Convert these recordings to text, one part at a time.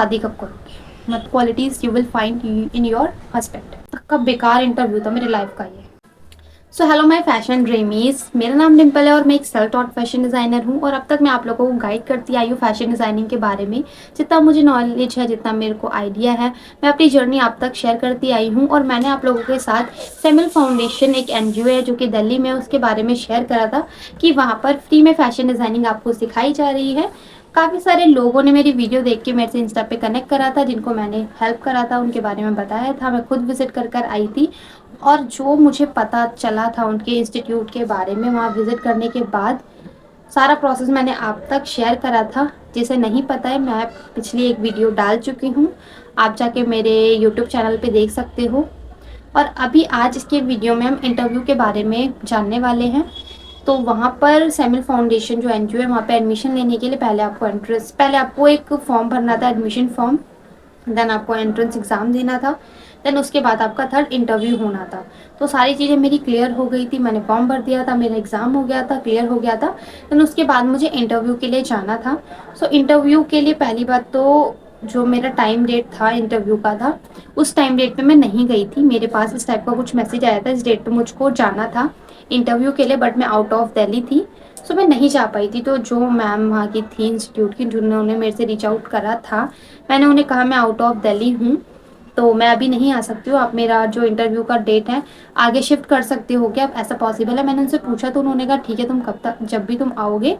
शादी कब करोगे, मतलब qualities you will find in your husband. कब बेकार इंटरव्यू था मेरी लाइफ का ये। सो हेलो माय फैशन ड्रीमीज, मेरा नाम डिम्पल है और मैं एक सेल्फ टॉट फैशन डिज़ाइनर हूँ। और अब तक मैं आप लोगों को गाइड करती आई हूँ फैशन डिज़ाइनिंग के बारे में। जितना मुझे नॉलेज है, जितना मेरे को आइडिया है, मैं अपनी जर्नी आप तक शेयर करती आई हूँ। और मैंने आप लोगों के साथ सेमिल फाउंडेशन एक एनजीओ है जो कि दिल्ली में, उसके बारे में शेयर करा था कि वहाँ पर फ्री में फैशन डिज़ाइनिंग आपको सिखाई जा रही है। काफ़ी सारे लोगों ने मेरी वीडियो देख के मेरे से इंस्टा पे कनेक्ट करा था, जिनको मैंने हेल्प करा था, उनके बारे में बताया था। मैं खुद विजिट कर आई थी और जो मुझे पता चला था उनके इंस्टीट्यूट के बारे में वहाँ विजिट करने के बाद, सारा प्रोसेस मैंने आप तक शेयर करा था। जिसे नहीं पता है, मैं पिछली एक वीडियो डाल चुकी हूँ, आप जाके मेरे यूट्यूब चैनल पे देख सकते हो। और अभी आज इसके वीडियो में हम इंटरव्यू के बारे में जानने वाले हैं। तो वहाँ पर सेमिल फाउंडेशन जो एनजीओ है, वहाँ पे एडमिशन लेने के लिए पहले आपको एक फॉर्म भरना था, एडमिशन फॉर्म। देन आपको एंट्रेंस एग्ज़ाम देना था। देन उसके बाद आपका थर्ड इंटरव्यू होना था। तो सारी चीज़ें मेरी क्लियर हो गई थी, मैंने फॉर्म भर दिया था, मेरा एग्ज़ाम हो गया था, क्लियर हो गया था। देन उसके बाद मुझे इंटरव्यू के लिए जाना था। सो इंटरव्यू के लिए पहली बात तो जो मेरा टाइम डेट था इंटरव्यू का था, उस टाइम डेट पे मैं नहीं गई थी। मेरे पास इस टाइप का कुछ मैसेज आया था, इस डेट पे मुझको जाना था इंटरव्यू के लिए, बट मैं आउट ऑफ दिल्ली थी। सो मैं नहीं जा पाई थी। तो जो मैम वहाँ की थी इंस्टीट्यूट की, जिन्होंने मेरे से रीच आउट करा था, मैंने उन्हें कहा मैं आउट ऑफ दिल्ली हूँ, तो मैं अभी नहीं आ सकती हूँ, आप मेरा जो इंटरव्यू का डेट है आगे शिफ्ट कर सकते हो क्या, ऐसा पॉसिबल है। मैंने उनसे पूछा तो उन्होंने कहा ठीक है, तुम कब तक, जब भी तुम आओगे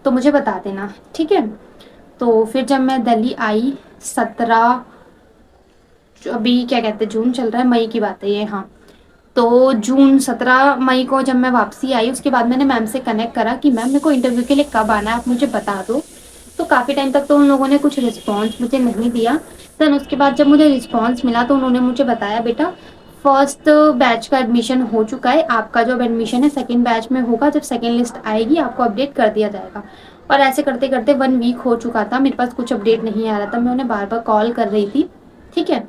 तो मुझे बता देना, ठीक है। तो फिर जब मैं दिल्ली आई 17, अभी क्या कहते हैं, जून चल रहा है, मई की बात है ये, हाँ। तो जून 17 मई को जब मैं वापसी आई, उसके बाद मैंने मैम से कनेक्ट करा कि मैम मेरे को इंटरव्यू के लिए कब आना है, आप मुझे बता दो। तो काफ़ी टाइम तक तो उन लोगों ने कुछ रिस्पॉन्स मुझे नहीं दिया। देन उसके बाद जब मुझे रिस्पॉन्स मिला तो उन्होंने मुझे बताया बेटा फर्स्ट बैच का एडमिशन हो चुका है, आपका जो एडमिशन है सेकेंड बैच में होगा, जब सेकेंड लिस्ट आएगी आपको अपडेट कर दिया जाएगा। और ऐसे करते करते 1 वीक हो चुका था, मेरे पास कुछ अपडेट नहीं आ रहा था, मैं उन्हें बार बार कॉल कर रही थी, ठीक है।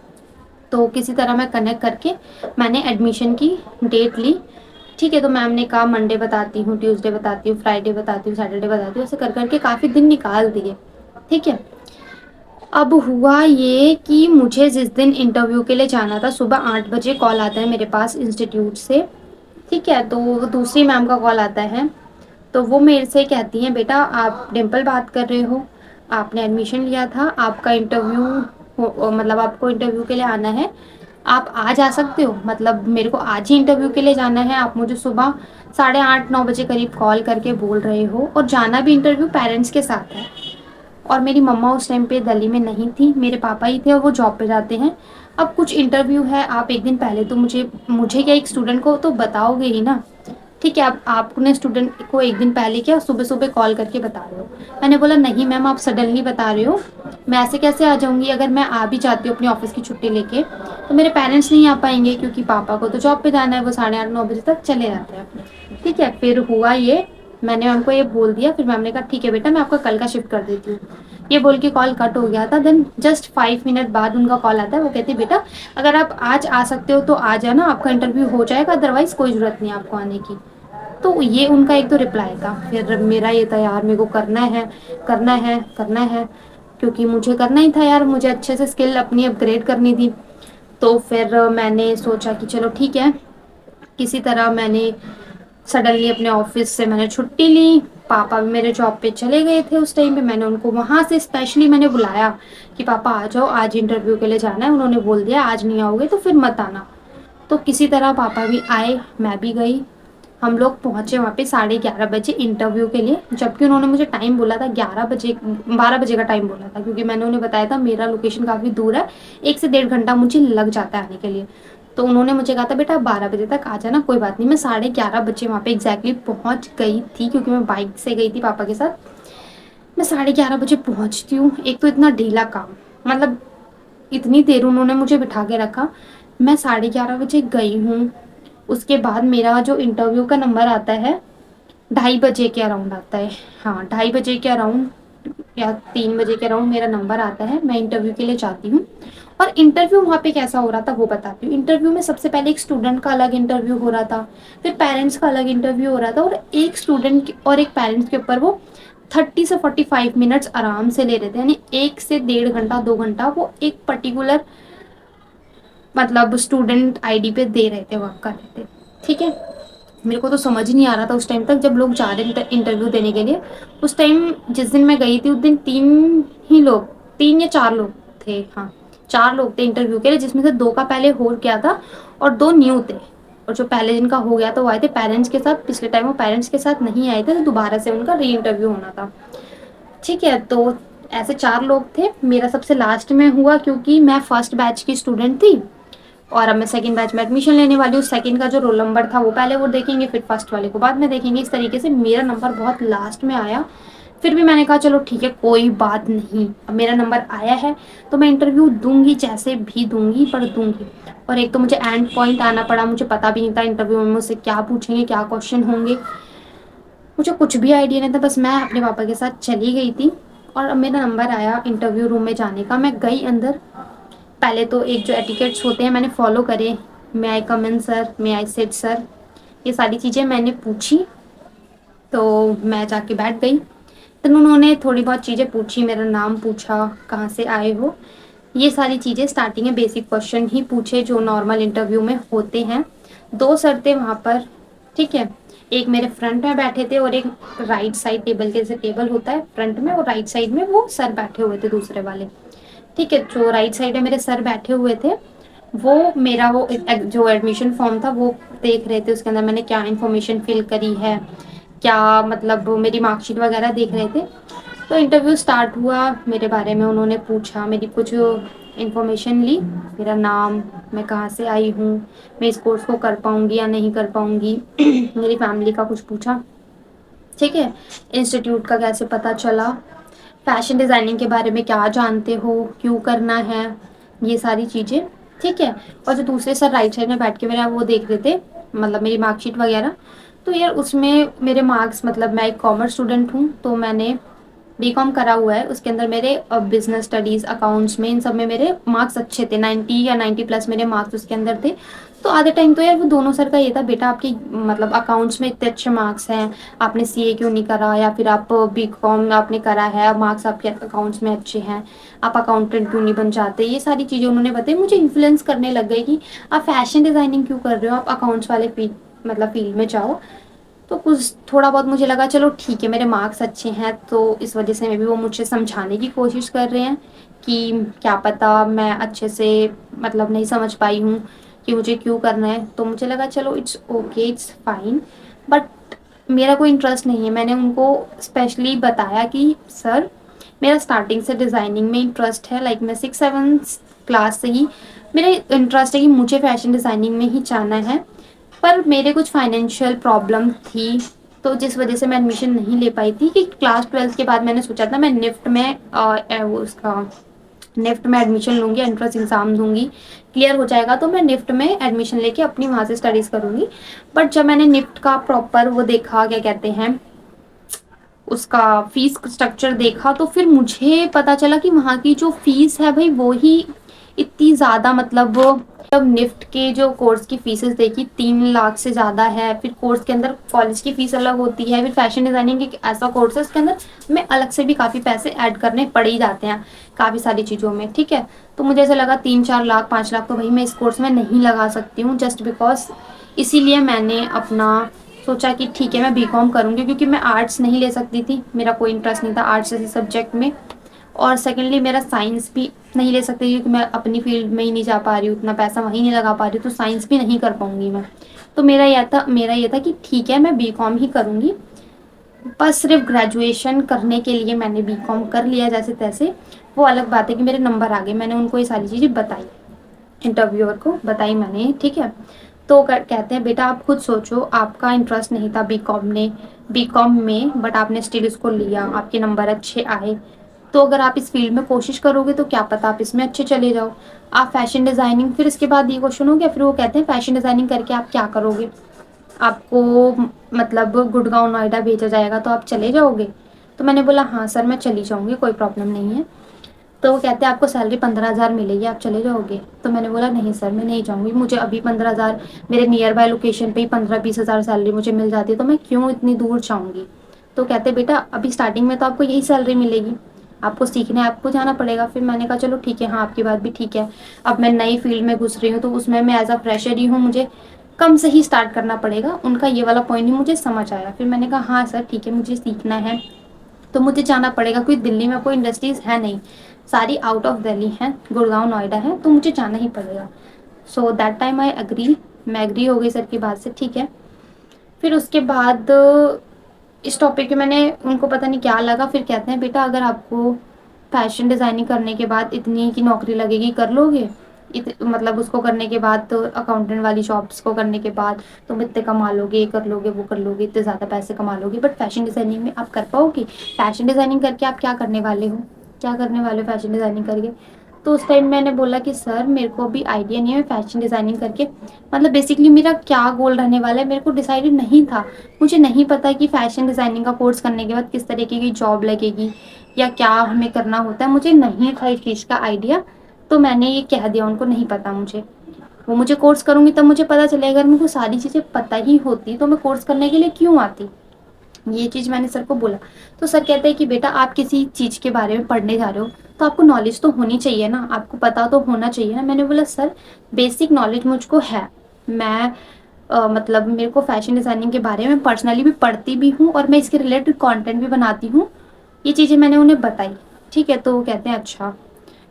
तो किसी तरह मैं कनेक्ट करके मैंने एडमिशन की डेट ली, ठीक है। तो मैम ने कहा मंडे बताती हूँ, ट्यूसडे बताती हूँ, फ्राइडे बताती हूँ, सैटरडे बताती हूँ, ऐसे कर करके काफ़ी दिन निकाल दिए, ठीक है। अब हुआ ये कि मुझे जिस दिन इंटरव्यू के लिए जाना था, सुबह 8 बजे कॉल आता है मेरे पास इंस्टीट्यूट से, ठीक है। तो वो दूसरी मैम का कॉल आता है, तो वो मेरे से कहती हैं बेटा आप डिम्पल बात कर रहे हो, आपने एडमिशन लिया था, आपका इंटरव्यू मतलब आपको इंटरव्यू के लिए आना है, आप आज आ सकते हो, मतलब मेरे को आज ही इंटरव्यू के लिए जाना है, आप मुझे सुबह 8:30-9 बजे करीब कॉल करके बोल रहे हो, और जाना भी इंटरव्यू पेरेंट्स के साथ है। और मेरी मम्मा उस टाइम पे दिल्ली में नहीं थी, मेरे पापा ही थे और वो जॉब पे जाते हैं। अब कुछ इंटरव्यू है, आप एक दिन पहले तो मुझे क्या, एक स्टूडेंट को तो बताओगे ही ना, ठीक है। अब आपने स्टूडेंट को एक दिन पहले क्या सुबह सुबह कॉल करके बता रहे हो। मैंने बोला नहीं मैम, आप सडनली बता रहे हो, मैं ऐसे कैसे आ जाऊंगी, अगर मैं आ भी जाती हूँ अपनी ऑफिस की छुट्टी लेके तो मेरे पेरेंट्स नहीं आ पाएंगे, क्योंकि पापा को तो जॉब पे जाना है, वो 8:30-9 बजे तक चले जाते हैं, ठीक है। फिर हुआ ये, मैंने मैम को ये बोल दिया, फिर मैम ने कहा ठीक है बेटा मैं आपका कल का शिफ्ट कर देती हूँ, ये बोल के कॉल कट हो गया था। देन जस्ट 5 मिनट बाद उनका कॉल आता है, वो कहती बेटा अगर आप आज आ सकते हो तो आ जाना, आपका इंटरव्यू हो जाएगा, अदरवाइज कोई ज़रूरत नहीं आपको आने की। तो ये उनका एक तो रिप्लाई था। फिर मेरा ये था यार मेरे को करना है, करना है, करना है, क्योंकि मुझे करना ही था यार, मुझे अच्छे से स्किल अपनी अपग्रेड करनी थी। तो फिर मैंने सोचा कि चलो ठीक है, किसी तरह मैंने सडनली अपने ऑफिस से मैंने छुट्टी ली। पापा भी मेरे जॉब पे चले गए थे उस टाइम पे, मैंने उनको वहाँ से स्पेशली मैंने बुलाया कि पापा आ जाओ, आज इंटरव्यू के लिए जाना है। उन्होंने बोल दिया आज नहीं आओगे तो फिर मत आना। तो किसी तरह पापा भी आए, मैं भी गई, हम लोग पहुँचे वहाँ पे 11:30 बजे इंटरव्यू के लिए, जबकि उन्होंने मुझे टाइम बोला था 11 बजे, 12 बजे का टाइम बोला था, क्योंकि मैंने उन्हें बताया था मेरा लोकेशन काफ़ी दूर है, 1 से 1.5 घंटा मुझे लग जाता है आने के लिए। तो उन्होंने मुझे कहा था बेटा 12 बजे तक आ जाना, कोई बात नहीं। मैं 11:30 बजे वहाँ पे एग्जैक्टली पहुँच गई थी, क्योंकि मैं बाइक से गई थी पापा के साथ। मैं 11:30 बजे पहुँचती हूँ, एक तो इतना ढीला काम, मतलब इतनी देर उन्होंने मुझे बिठा के रखा। मैं 11:30 बजे गई हूँ, उसके बाद मेरा जो इंटरव्यू का नंबर आता है 2:30 बजे के अराउंड आता है, हाँ 2:30 बजे के अराउंड या 3 बजे के अराउंड मेरा नंबर आता है, मैं इंटरव्यू के लिए जाती हूँ। और इंटरव्यू वहाँ पे कैसा हो रहा था वो बताती हूँ। इंटरव्यू में सबसे पहले एक स्टूडेंट का अलग इंटरव्यू हो रहा था, फिर पेरेंट्स का अलग इंटरव्यू हो रहा था, और एक स्टूडेंट और एक पेरेंट्स के ऊपर वो 30 से 45 मिनट्स आराम से ले रहे थे, यानी 1 से 1.5 घंटा 2 घंटा वो एक पर्टिकुलर मतलब स्टूडेंट आईडी पे दे रहे थे, वर्क कर रहे थे। ठीक है, मेरे को तो समझ ही नहीं आ रहा था उस टाइम तक, जब लोग जा रहे थे इंटरव्यू देने के लिए। उस टाइम जिस दिन मैं गई थी उस दिन 3 ही लोग, 3 या 4 लोग थे, हाँ 4 लोग थे इंटरव्यू के लिए, जिसमें से 2 का पहले हो गया था और 2 न्यू थे। और जो पहले जिनका हो गया था वो आए थे पेरेंट्स के साथ, पिछले टाइम वो पेरेंट्स के साथ नहीं आए थे, तो दोबारा से उनका री इंटरव्यू होना था। ठीक है, तो ऐसे 4 लोग थे, मेरा सबसे लास्ट में हुआ क्योंकि मैं फर्स्ट बैच की स्टूडेंट थी और अब मैं सेकंड बैच में एडमिशन लेने वाली हूँ। सेकंड का जो रोल नंबर था वो पहले वो देखेंगे, फिर फर्स्ट वाले को बाद में देखेंगे। इस तरीके से मेरा नंबर बहुत लास्ट में आया। फिर भी मैंने कहा चलो ठीक है कोई बात नहीं, अब मेरा नंबर आया है तो मैं इंटरव्यू दूंगी, जैसे भी दूंगी पर दूंगी। और एक तो मुझे एंड पॉइंट आना पड़ा, मुझे पता भी नहीं था इंटरव्यू में मुझसे क्या पूछेंगे, क्या क्वेश्चन होंगे, मुझे कुछ भी आइडिया नहीं था। बस मैं अपने पापा के साथ चली गई थी और अब मेरा नंबर आया इंटरव्यू रूम में जाने का। मैं गई अंदर, पहले तो एक जो एटिकेट्स होते हैं मैंने फॉलो करे, may I come in sir, may I sit sir, ये सारी चीज़ें मैंने पूछी। तो मैं जाके बैठ गई, तो उन्होंने थोड़ी बहुत चीज़ें पूछी, मेरा नाम पूछा, कहाँ से आए हो, ये सारी चीज़ें स्टार्टिंग में बेसिक क्वेश्चन ही पूछे जो नॉर्मल इंटरव्यू में होते हैं। 2 सर थे वहाँ पर, ठीक है, एक मेरे फ्रंट में बैठे थे और एक राइट साइड टेबल के, जैसे टेबल होता है फ्रंट में और राइट साइड में वो सर बैठे हुए थे दूसरे वाले। ठीक है, जो राइट साइड में मेरे सर बैठे हुए थे वो मेरा वो जो एडमिशन फॉर्म था वो देख रहे थे, उसके अंदर मैंने क्या इन्फॉर्मेशन फिल करी है, क्या मतलब मेरी मार्कशीट वगैरह देख रहे थे। तो इंटरव्यू स्टार्ट हुआ, मेरे बारे में उन्होंने पूछा, मेरी कुछ इन्फॉर्मेशन ली, मेरा नाम, मैं कहाँ से आई हूँ, मैं इस कोर्स को कर पाऊँगी या नहीं कर पाऊँगी मेरी फैमिली का कुछ पूछा। ठीक है, इंस्टीट्यूट का कैसे पता चला, फैशन डिज़ाइनिंग के बारे में क्या जानते हो, क्यों करना है, ये सारी चीज़ें। ठीक है, और जो दूसरे सर राइट साइड में बैठ के मेरा वो देख रहे थे, मतलब मेरी मार्कशीट वगैरह, तो यार उसमें मेरे मार्क्स, मतलब मैं एक कॉमर्स स्टूडेंट हूँ तो मैंने बीकॉम करा हुआ है, उसके अंदर मेरे बिजनेस स्टडीज़ अकाउंट्स में इन सब में मेरे मार्क्स अच्छे थे, 90 या 90 प्लस मेरे मार्क्स उसके अंदर थे। तो आधे टाइम तो यार वो दोनों सर का ये था, बेटा आपकी मतलब अकाउंट्स में इतने अच्छे मार्क्स हैं, आपने सीए क्यों नहीं करा, या फिर आप बीकॉम आपने करा है, मार्क्स आपके अकाउंट्स में अच्छे हैं, आप अकाउंटेंट क्यों नहीं बन जाते। ये सारी चीज़ें उन्होंने बताई, मुझे इन्फ्लुएंस करने लग गई कि आप फैशन डिज़ाइनिंग क्यों कर रहे हो, आप अकाउंट्स वाले मतलब फील्ड में जाओ। तो कुछ थोड़ा बहुत मुझे लगा चलो ठीक है, मेरे मार्क्स अच्छे हैं तो इस वजह से मे भी वो मुझे समझाने की कोशिश कर रहे हैं कि क्या पता मैं अच्छे से मतलब नहीं समझ पाई हूँ कि मुझे क्यों करना है। तो मुझे लगा चलो it's okay, it's fine, but मेरा कोई इंटरेस्ट नहीं है। मैंने उनको स्पेशली बताया कि सर मेरा स्टार्टिंग से डिज़ाइनिंग में इंटरेस्ट है, लाइक मैं 6-7 क्लास से ही मेरा इंटरेस्ट है कि मुझे फैशन डिज़ाइनिंग में ही जाना है, पर मेरे कुछ फाइनेंशियल प्रॉब्लम थी तो जिस वजह से मैं एडमिशन नहीं ले पाई थी। कि क्लास 12 के बाद मैंने सोचा था मैं निफ्ट में वो उसका निफ्ट में एडमिशन लूँगी, एंट्रेंस एग्ज़ाम दूंगी, क्लियर हो जाएगा तो मैं निफ्ट में एडमिशन लेके अपनी वहाँ से स्टडीज़ करूँगी। बट जब मैंने निफ्ट का प्रॉपर वो देखा, क्या कहते हैं उसका फीस स्ट्रक्चर देखा, तो फिर मुझे पता चला कि वहाँ की जो फीस है भाई वो ही इतनी ज़्यादा, मतलब जब निफ्ट के जो कोर्स की फीसेस देखी 3 लाख से ज़्यादा है। फिर कोर्स के अंदर कॉलेज की फ़ीस अलग होती है, फिर फैशन डिज़ाइनिंग एक ऐसा कोर्स है उसके अंदर में अलग से भी काफ़ी पैसे ऐड करने पड़ ही जाते हैं काफ़ी सारी चीज़ों में। ठीक है, तो मुझे ऐसा लगा 3-4 लाख 5 लाख तो भाई मैं इस कोर्स में नहीं लगा सकती हूँ, जस्ट बिकॉज इसीलिए मैंने अपना सोचा कि ठीक है मैं बीकॉम करूँगी, क्योंकि मैं आर्ट्स नहीं ले सकती थी, मेरा कोई इंटरेस्ट नहीं था आर्ट्स जैसे सब्जेक्ट में। और सेकेंडली मेरा साइंस भी नहीं ले सकती क्योंकि मैं अपनी फील्ड में ही नहीं जा पा रही हूँ, उतना पैसा वहीं नहीं लगा पा रही हूँ, तो साइंस भी नहीं कर पाऊँगी मैं। तो मेरा ये था कि ठीक है मैं बीकॉम ही करूँगी। बस सिर्फ ग्रेजुएशन करने के लिए मैंने बीकॉम कर लिया जैसे तैसे। वो अलग बात है कि मेरे नंबर आ गए, मैंने उनको ये सारी चीज़ें बताई, इंटरव्यूअर को बताई मैंने। ठीक है, तो कहते हैं बेटा आप खुद सोचो, आपका इंटरेस्ट नहीं था बीकॉम में, बट आपने स्टिल इसको लिया, आपके नंबर अच्छे आए, तो अगर आप इस फील्ड में कोशिश करोगे तो क्या पता आप इसमें अच्छे चले जाओ। आप फैशन डिज़ाइनिंग, फिर इसके बाद ये क्वेश्चन हो गया, फिर वो कहते हैं फैशन डिज़ाइनिंग करके आप क्या करोगे, आपको मतलब गुड़गांव नोएडा भेजा जाएगा तो आप चले जाओगे। तो मैंने बोला हाँ सर मैं चली जाऊँगी, कोई प्रॉब्लम नहीं है। तो वो कहते हैं आपको सैलरी 15,000 मिलेगी, आप चले जाओगे। तो मैंने बोला नहीं सर मैं नहीं जाऊँगी, मुझे अभी 15,000 मेरे नियर बाय लोकेशन पे ही 15-20 हज़ार सैलरी मुझे मिल जाती है, तो मैं क्यों इतनी दूर जाऊँगी। तो कहते बेटा अभी स्टार्टिंग में तो आपको यही सैलरी मिलेगी, आपको सीखना है, आपको जाना पड़ेगा। फिर मैंने कहा चलो ठीक है, हाँ आपकी बात भी ठीक है। अब मैं नई फील्ड में घुस रही हूँ तो उसमें मैं एज अ फ्रेशर ही हूँ, मुझे कम से ही स्टार्ट करना पड़ेगा। उनका ये वाला पॉइंट ही मुझे समझ आया। फिर मैंने कहा हाँ सर ठीक है, मुझे सीखना है तो मुझे जाना पड़ेगा, क्योंकि दिल्ली में कोई इंडस्ट्रीज़ है नहीं, सारी आउट ऑफ दिल्ली हैं, गुड़गांव नोएडा है, तो मुझे जाना ही पड़ेगा। So that time I agree, मैं एग्री हो गई सर की बात से, ठीक है। फिर उसके बाद इस टॉपिक पे मैंने उनको पता नहीं क्या लगा, फिर कहते हैं बेटा अगर आपको फैशन डिज़ाइनिंग करने के बाद इतनी की नौकरी लगेगी कर लोगे, मतलब उसको करने के बाद तो अकाउंटेंट वाली जॉब्स को करने के बाद तुम इतने कमा लोगे, ये कर लोगे, वो कर लोगे, इतने ज़्यादा पैसे कमा लोगे, बट फैशन डिज़ाइनिंग में आप कर पाओगे? फैशन डिज़ाइनिंग करके आप क्या करने वाले हो, क्या करने वाले हो फैशन डिज़ाइनिंग करके? तो उस टाइम मैंने बोला कि सर मेरे को अभी आइडिया नहीं है फैशन डिज़ाइनिंग करके, मतलब बेसिकली मेरा क्या गोल रहने वाला है मेरे को डिसाइडेड नहीं था। मुझे नहीं पता कि फैशन डिज़ाइनिंग का कोर्स करने के बाद किस तरीके की जॉब लगेगी या क्या हमें करना होता है, मुझे नहीं था इस चीज़ का आइडिया। तो मैंने ये कह दिया उनको नहीं पता मुझे, वो मुझे कोर्स करूँगी तब मुझे पता चलेगा, अगर मेरे को सारी चीज़ें पता ही होती तो मैं कोर्स करने के लिए क्यों आती। ये चीज़ मैंने सर को बोला। तो सर कहते हैं कि बेटा आप किसी चीज़ के बारे में पढ़ने जा रहे हो तो आपको नॉलेज तो होनी चाहिए ना, आपको पता तो होना चाहिए ना। मैंने बोला सर बेसिक नॉलेज मुझको है, मैं मतलब मेरे को फैशन डिज़ाइनिंग के बारे में पर्सनली भी पढ़ती भी हूँ और मैं इसके रिलेटेड कंटेंट भी बनाती हूँ, ये चीज़ें मैंने उन्हें बताई, ठीक है। तो वो कहते हैं अच्छा।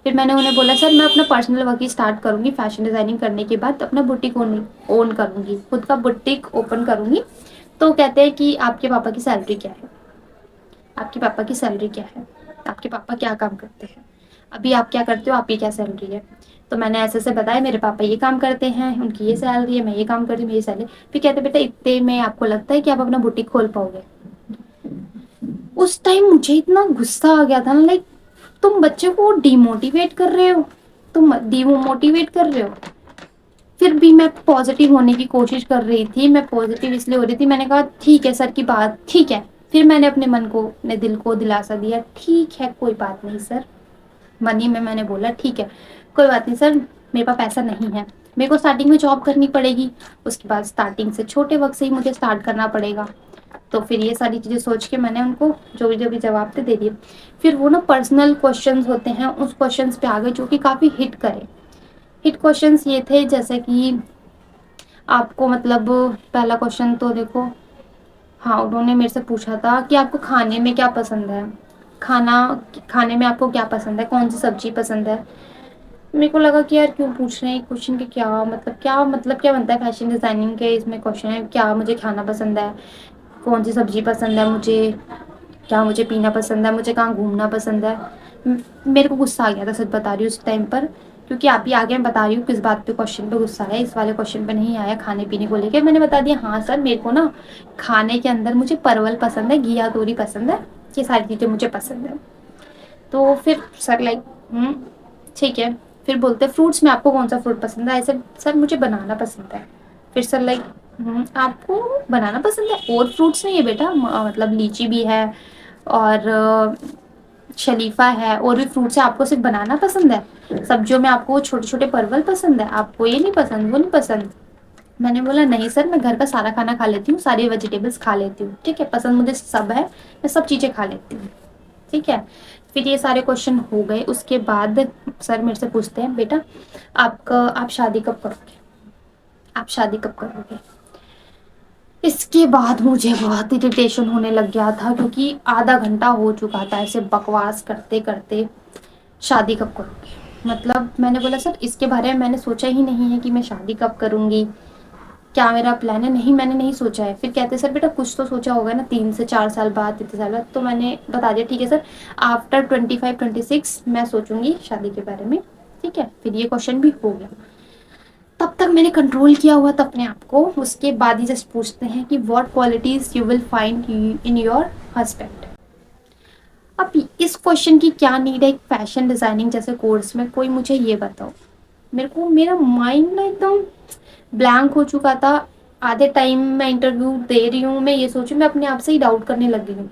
फिर मैंने उन्हें बोला सर मैं अपना पर्सनल वर्क ही स्टार्ट करूँगी, फैशन डिज़ाइनिंग करने के बाद अपना बुटीक ओन करूँगी, खुद का बुटीक ओपन करूँगी। तो कहते हैं कि आपके पापा की सैलरी क्या है, आपके पापा की सैलरी क्या है, आपके पापा क्या काम करते हैं, अभी आप क्या करते हो, आपकी क्या सैलरी है। तो मैंने ऐसे ऐसे बताया मेरे पापा ये काम करते हैं, उनकी ये सैलरी है, मैं ये काम करती हूँ, मेरी सैलरी। फिर कहते बेटा इतने में आपको लगता है कि आप अपना बुटीक खोल पाओगे? उस टाइम मुझे इतना गुस्सा आ गया था ना, लाइक तुम बच्चे को डिमोटिवेट कर रहे हो, तुम डिमोटिवेट कर रहे हो। फिर भी मैं पॉजिटिव होने की कोशिश कर रही थी, मैं पॉजिटिव इसलिए हो रही थी, मैंने कहा ठीक है सर की बात ठीक है। फिर मैंने अपने मन को, अपने दिल को दिलासा दिया, ठीक है कोई बात नहीं सर, मन ही में मैंने बोला ठीक है कोई बात नहीं सर, मेरे पास पैसा नहीं है, मेरे को स्टार्टिंग में जॉब करनी पड़ेगी, उसके बाद स्टार्टिंग से छोटे वक्त से ही मुझे स्टार्ट करना पड़ेगा। तो फिर ये सारी चीज़ें सोच के मैंने उनको जो भी जवाब थे दे दिए। फिर वो ना पर्सनल क्वेश्चंस होते हैं उस क्वेश्चंस पे आ गए जो कि काफ़ी हिट करे। हिट क्वेश्चंस ये थे जैसे कि आपको मतलब, पहला क्वेश्चन तो देखो, हाँ उन्होंने मेरे से पूछा था कि आपको खाने में क्या पसंद है, खाना खाने में आपको क्या पसंद है, कौन सी सब्जी पसंद है। मेरे को लगा कि यार क्यों पूछ रहे हैं क्वेश्चन के, क्या बनता है फैशन डिज़ाइनिंग के, इसमें क्वेश्चन है क्या मुझे खाना पसंद है, कौन सी सब्जी पसंद है मुझे, क्या मुझे पीना पसंद है, मुझे कहाँ घूमना पसंद है। मेरे को गुस्सा आ गया था सच बता रही हूँ उस टाइम पर, क्योंकि आप ही आगे मैं बता रही हूँ किस बात पे क्वेश्चन पे गुस्सा आया, इस वाले क्वेश्चन पे नहीं आया, खाने पीने को लेकर मैंने बता दिया हाँ सर मेरे को ना खाने के अंदर मुझे परवल पसंद है, घिया तोरी पसंद है, ये सारी चीज़ें मुझे पसंद है। तो फिर सर लाइक ठीक है। फिर बोलते फ्रूट्स में आपको कौन सा फ्रूट पसंद है, ऐसे सर मुझे बनाना पसंद है। फिर सर लाइक आपको बनाना पसंद है, और फ्रूट्स नहीं है बेटा, मतलब लीची भी है और शलीफा है और भी फ्रूट्स है, आपको सिर्फ बनाना पसंद है, सब्जियों में आपको छोटे छोटे परवल पसंद है, आपको ये नहीं पसंद वो नहीं पसंद। मैंने बोला नहीं सर मैं घर का सारा खाना खा लेती हूँ, सारी वेजिटेबल्स खा लेती हूँ, ठीक है पसंद मुझे सब है, मैं सब चीज़ें खा लेती हूँ, ठीक है। फिर ये सारे क्वेश्चन हो गए, उसके बाद सर मेरे से पूछते हैं बेटा आप शादी कब करोगे, आप शादी कब करोगे। इसके बाद मुझे बहुत इरिटेशन होने लग गया था, क्योंकि आधा घंटा हो चुका था ऐसे बकवास करते करते, शादी कब करोगे, मतलब मैंने बोला सर इसके बारे में मैंने सोचा ही नहीं है कि मैं शादी कब करूँगी, क्या मेरा प्लान है, नहीं मैंने नहीं सोचा है। फिर कहते सर बेटा कुछ तो सोचा होगा ना, 3 से 4 साल बाद, इतने साल बाद। तो मैंने बता दिया ठीक है सर आफ्टर 25-26 मैं सोचूंगी शादी के बारे में, ठीक है। फिर ये क्वेश्चन भी हो गया, तब तक मैंने कंट्रोल किया हुआ था अपने आप को। उसके बाद ही जस्ट पूछते हैं कि what qualities you will find in your husband. अब इस क्वेश्चन की क्या नीड है एक फैशन डिज़ाइनिंग जैसे कोर्स में, कोई मुझे ये बताओ। मेरे को मेरा माइंड ना एकदम ब्लैंक हो चुका था। आधे टाइम मैं इंटरव्यू दे रही हूँ, मैं ये सोचूं, मैं अपने आप से ही डाउट करने लग गई हूँ